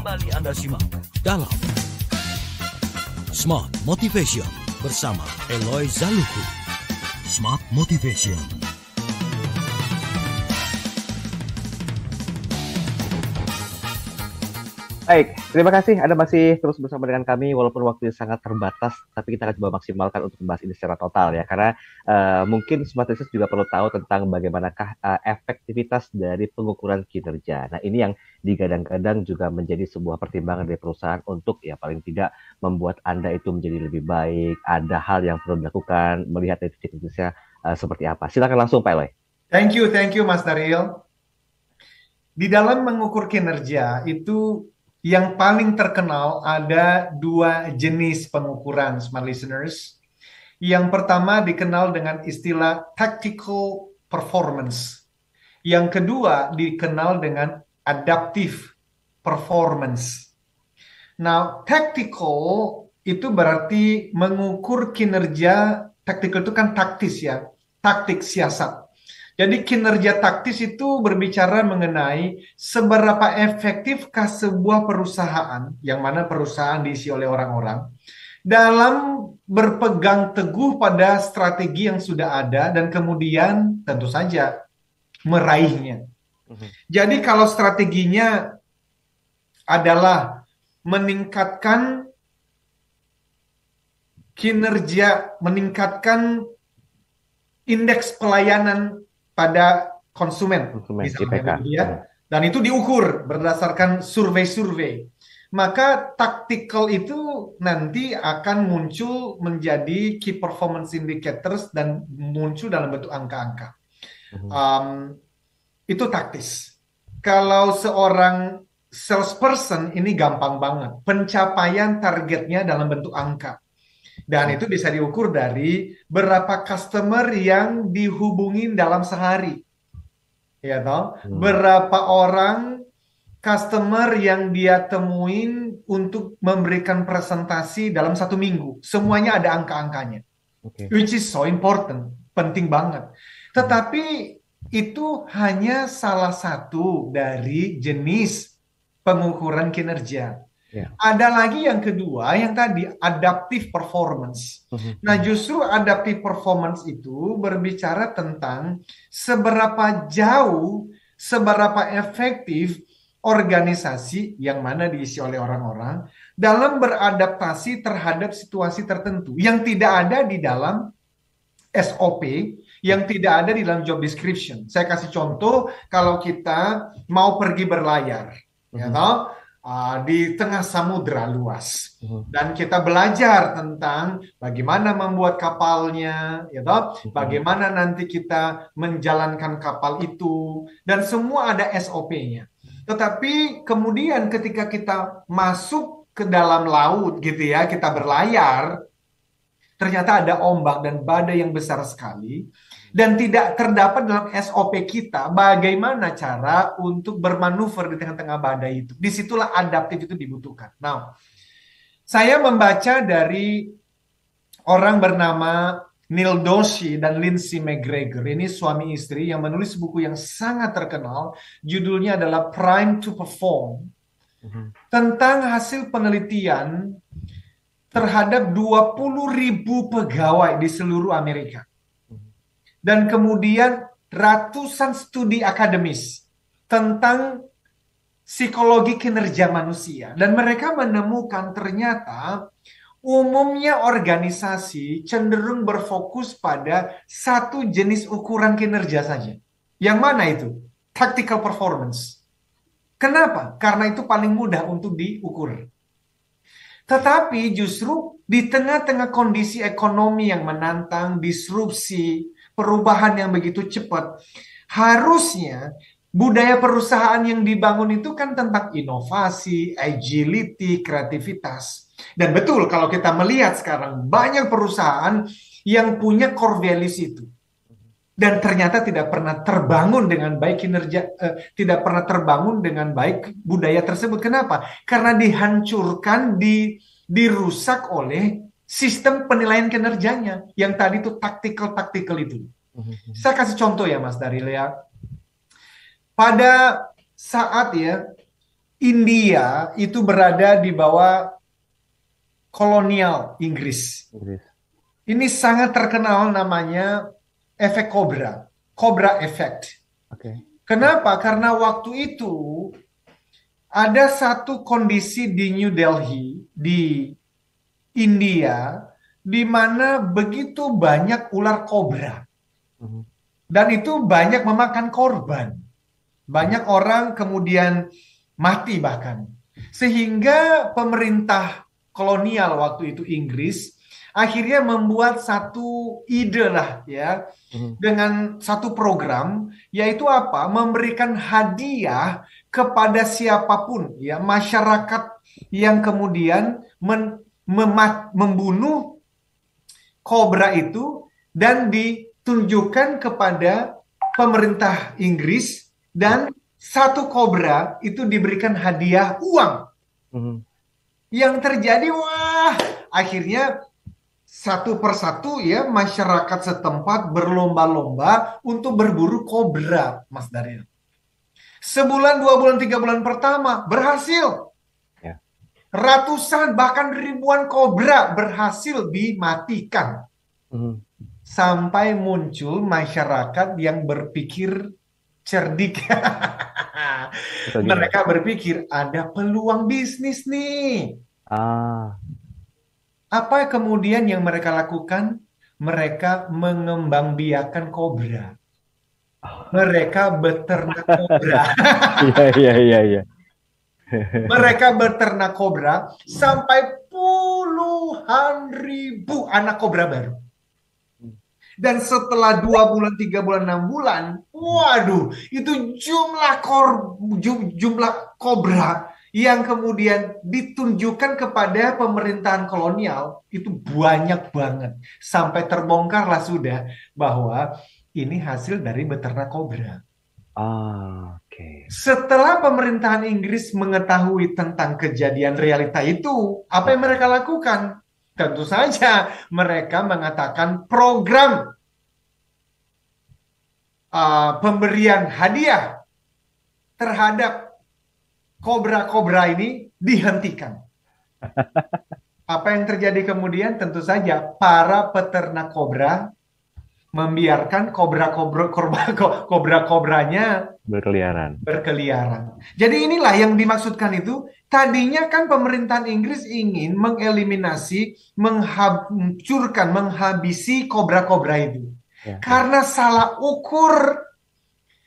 Kembali Anda simak dalam Smart Motivation bersama Eloy Zaluku. Smart Motivation. Baik, terima kasih Anda masih terus bersama dengan kami walaupun waktu sangat terbatas, tapi kita akan coba maksimalkan untuk membahas ini secara total ya, karena mungkin Smart Research juga perlu tahu tentang bagaimanakah efektivitas dari pengukuran kinerja. Nah, ini yang digadang-gadang juga menjadi sebuah pertimbangan dari perusahaan untuk ya paling tidak membuat Anda itu menjadi lebih baik, ada hal yang perlu dilakukan, melihat efektivitasnya seperti apa. Silakan langsung Pak Eloy. Thank you Mas Daryl. Di dalam mengukur kinerja itu yang paling terkenal ada dua jenis pengukuran, smart listeners. Yang pertama dikenal dengan istilah tactical performance. Yang kedua dikenal dengan adaptive performance. Nah, tactical itu berarti mengukur kinerja, tactical itu kan taktis ya, taktik siasat. Jadi kinerja taktis itu berbicara mengenai seberapa efektifkah sebuah perusahaan, yang mana perusahaan diisi oleh orang-orang, dalam berpegang teguh pada strategi yang sudah ada dan kemudian tentu saja meraihnya. Jadi kalau strateginya adalah meningkatkan kinerja, meningkatkan indeks pelayanan pada konsumen, misalnya begitu ya. Dan itu diukur berdasarkan survei-survei. Maka tactical itu nanti akan muncul menjadi key performance indicators dan muncul dalam bentuk angka-angka. Itu taktis. Kalau seorang salesperson ini gampang banget. Pencapaian targetnya dalam bentuk angka. Dan itu bisa diukur dari berapa customer yang dihubungin dalam sehari. Ya toh? Berapa orang customer yang dia temuin untuk memberikan presentasi dalam 1 minggu. Semuanya ada angka-angkanya. Which is so important. Penting banget. Tetapi itu hanya salah satu dari jenis pengukuran kinerja. Ada lagi yang kedua, yang tadi adaptive performance. Nah, justru adaptive performance itu berbicara tentang seberapa jauh, seberapa efektif organisasi yang mana diisi oleh orang-orang dalam beradaptasi terhadap situasi tertentu yang tidak ada di dalam SOP, yang tidak ada di dalam job description. Saya kasih contoh, kalau kita mau pergi berlayar, ya toh? Di tengah samudera luas, dan kita belajar tentang bagaimana membuat kapalnya, ya toh? Bagaimana nanti kita menjalankan kapal itu, dan semua ada SOP-nya. Tetapi kemudian ketika kita masuk ke dalam laut gitu ya, kita berlayar, ternyata ada ombak dan badai yang besar sekali, dan tidak terdapat dalam SOP kita bagaimana cara untuk bermanuver di tengah-tengah badai itu. Disitulah adaptif itu dibutuhkan. Nah, saya membaca dari orang bernama Neil Doshi dan Lindsay McGregor. Ini suami istri yang menulis buku yang sangat terkenal. Judulnya adalah Prime to Perform. Tentang hasil penelitian terhadap 20.000 pegawai di seluruh Amerika. Dan kemudian ratusan studi akademis tentang psikologi kinerja manusia. Dan mereka menemukan ternyata umumnya organisasi cenderung berfokus pada satu jenis ukuran kinerja saja. Yang mana itu? Tactical performance. Kenapa? Karena itu paling mudah untuk diukur. Tetapi justru di tengah-tengah kondisi ekonomi yang menantang, disrupsi, perubahan yang begitu cepat, harusnya budaya perusahaan yang dibangun itu kan tentang inovasi, agility, kreativitas. Dan betul kalau kita melihat sekarang banyak perusahaan yang punya core values itu. Dan ternyata tidak pernah terbangun dengan baik tidak pernah terbangun dengan baik budaya tersebut. Kenapa? Karena dihancurkan, dirusak oleh sistem penilaian kinerjanya yang tadi itu tactical itu. Saya kasih contoh ya Mas Daryl ya. Pada saat ya India itu berada di bawah kolonial Inggris. Inggris. Ini sangat terkenal namanya efek Cobra, Cobra Effect. Oke. Kenapa? Karena waktu itu ada satu kondisi di New Delhi, di India, di mana begitu banyak ular kobra. Mhm. Dan itu banyak memakan korban. Banyak orang kemudian mati bahkan. Sehingga pemerintah kolonial waktu itu Inggris akhirnya membuat satu ide lah ya, Mhm. dengan satu program, yaitu apa? Memberikan hadiah kepada siapapun ya, masyarakat yang kemudian membunuh kobra itu dan ditunjukkan kepada pemerintah Inggris, dan satu kobra itu diberikan hadiah uang. Mhm. Yang terjadi, wah, akhirnya satu persatu ya masyarakat setempat berlomba-lomba untuk berburu kobra, Mas Daryl. Sebulan, 2 bulan, 3 bulan pertama berhasil. Ya. Ratusan bahkan ribuan kobra berhasil dimatikan. Mhm. Sampai muncul masyarakat yang berpikir cerdik. Betul juga. Mereka berpikir ada peluang bisnis nih. Ah, Apa kemudian yang mereka lakukan? Mereka mengembangbiakan kobra. Mereka beternak kobra. iya. Mereka beternak kobra sampai puluhan ribu anak kobra baru. Dan setelah 2 bulan, 3 bulan, 6 bulan, waduh, itu jumlah kobra yang kemudian ditunjukkan kepada pemerintahan kolonial itu banyak banget. Sampai terbongkarlah sudah bahwa ini hasil dari beternak kobra. Oke. Setelah pemerintahan Inggris mengetahui tentang kejadian realita itu, apa yang mereka lakukan? Tentu saja mereka mengatakan program pemberian hadiah terhadap kobra-kobra ini dihentikan. Apa yang terjadi kemudian? Tentu saja para peternak kobra membiarkan kobra-kobranya berkeliaran. Jadi inilah yang dimaksudkan itu. Tadinya kan pemerintahan Inggris ingin mengeliminasi, menghancurkan, menghabisi kobra-kobra itu. Ya. Karena salah ukur,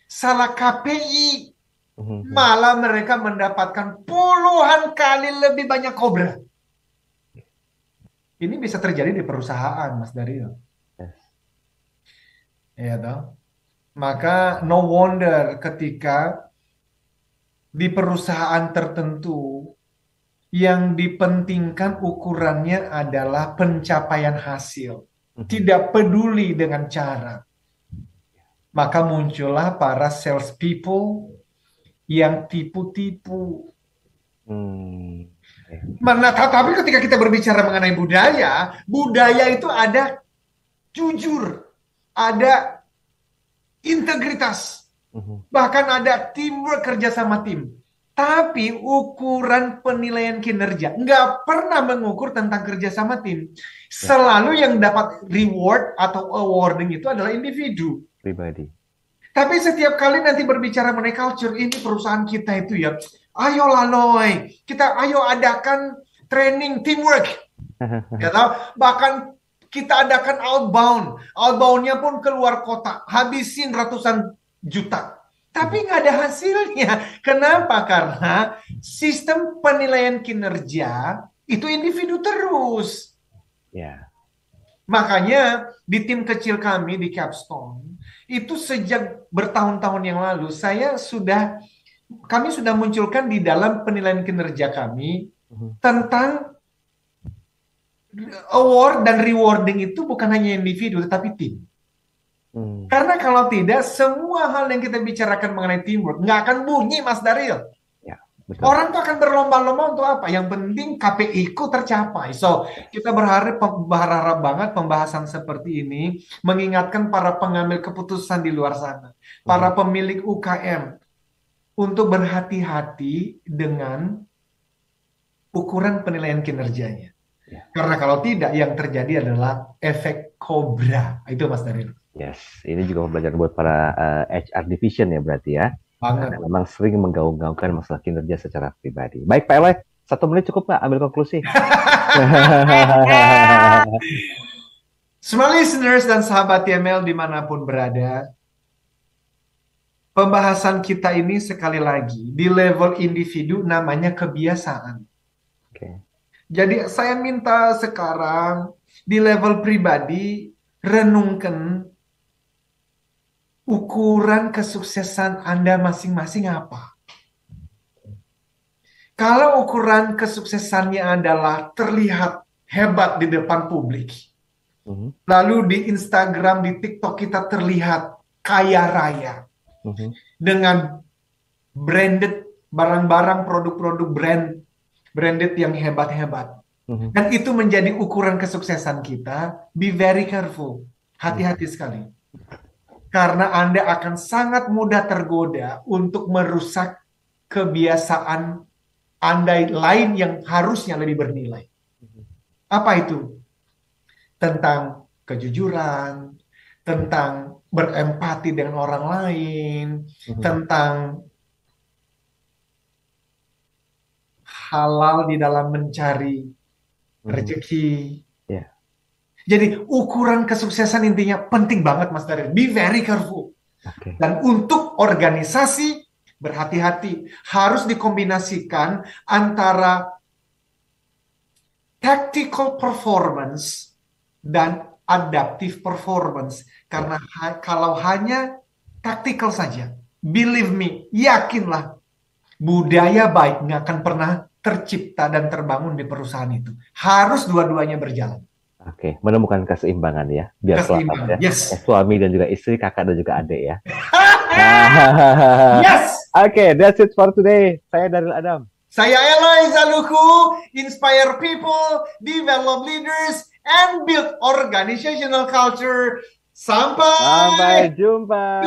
salah KPI, malah mereka mendapatkan puluhan kali lebih banyak kobra. Ini bisa terjadi di perusahaan, Mas Dario. Ya toh? Maka no wonder ketika di perusahaan tertentu yang dipentingkan ukurannya adalah pencapaian hasil, tidak peduli dengan cara, maka muncullah para sales people yang tipu-tipu. Nah, tapi ketika kita berbicara mengenai budaya itu ada jujur, ada integritas, bahkan ada teamwork, kerja sama tim. Tapi ukuran penilaian kinerja nggak pernah mengukur tentang kerja sama tim. Selalu yang dapat reward atau awarding itu adalah individu pribadi. Tapi setiap kali nanti berbicara mengenai culture, ini perusahaan kita itu ya, ayolah Loy, kita ayo adakan training teamwork. Ya tahu? Bahkan kita adakan outboundnya pun keluar kota, habisin ratusan juta. Tapi nggak ada hasilnya. Kenapa? Karena sistem penilaian kinerja itu individu terus. Ya. Makanya di tim kecil kami di Capstone, itu sejak bertahun-tahun yang lalu, kami sudah munculkan di dalam penilaian kinerja kami tentang award dan rewarding itu bukan hanya individu, tetapi tim. Karena kalau tidak, semua hal yang kita bicarakan mengenai teamwork nggak akan bunyi, Mas Daryl. Ya, betul. Orang tuh akan berlomba-lomba untuk apa? Yang penting KPI-ku tercapai. So, kita berharap banget pembahasan seperti ini mengingatkan para pengambil keputusan di luar sana, para pemilik UKM, untuk berhati-hati dengan ukuran penilaian kinerjanya. Ya. Karena kalau tidak, yang terjadi adalah efek kobra. Itu Mas Daryl. Yes, ini juga pembelajaran buat para HR division ya berarti ya. Banget. Karena memang sering menggaung-gaungkan masalah kinerja secara pribadi. Baik Pak Eloy, 1 menit cukup nggak ambil konklusi? Semua listeners dan sahabat YML dimanapun berada, pembahasan kita ini sekali lagi di level individu namanya kebiasaan. Oke. Jadi saya minta sekarang di level pribadi renungkan ukuran kesuksesan Anda masing-masing apa. Kalau ukuran kesuksesannya adalah terlihat hebat di depan publik, lalu di Instagram, di TikTok kita terlihat kaya raya dengan branded barang-barang, produk-produk branded yang hebat-hebat. Dan itu menjadi ukuran kesuksesan kita. Be very careful. Hati-hati sekali. Karena Anda akan sangat mudah tergoda untuk merusak kebiasaan Anda lain yang harusnya lebih bernilai. Apa itu? Tentang kejujuran, tentang berempati dengan orang lain, tentang halal di dalam mencari rezeki. Yeah. Jadi ukuran kesuksesan intinya penting banget Mas Daryl. Be very careful. Okay. Dan untuk organisasi berhati-hati. Harus dikombinasikan antara tactical performance dan adaptive performance. Karena kalau hanya tactical saja, believe me, yakinlah, budaya baik nggak akan pernah tercipta dan terbangun di perusahaan itu. Harus dua-duanya berjalan. Oke, menemukan keseimbangan ya, biar selamat ya. Yes. Suami dan juga istri, kakak dan juga adik ya. Yes. Oke, that's it for today. Saya Daryl Adam. Saya Eloy Zaluku. Inspire people, develop leaders, and build organizational culture. Sampai jumpa.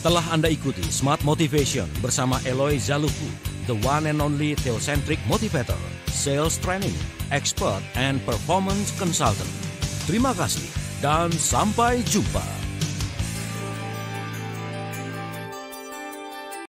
Telah Anda ikuti Smart Motivation bersama Eloy Zaluku, the one and only Theocentric Motivator, Sales Training, Expert, and Performance Consultant. Terima kasih dan sampai jumpa.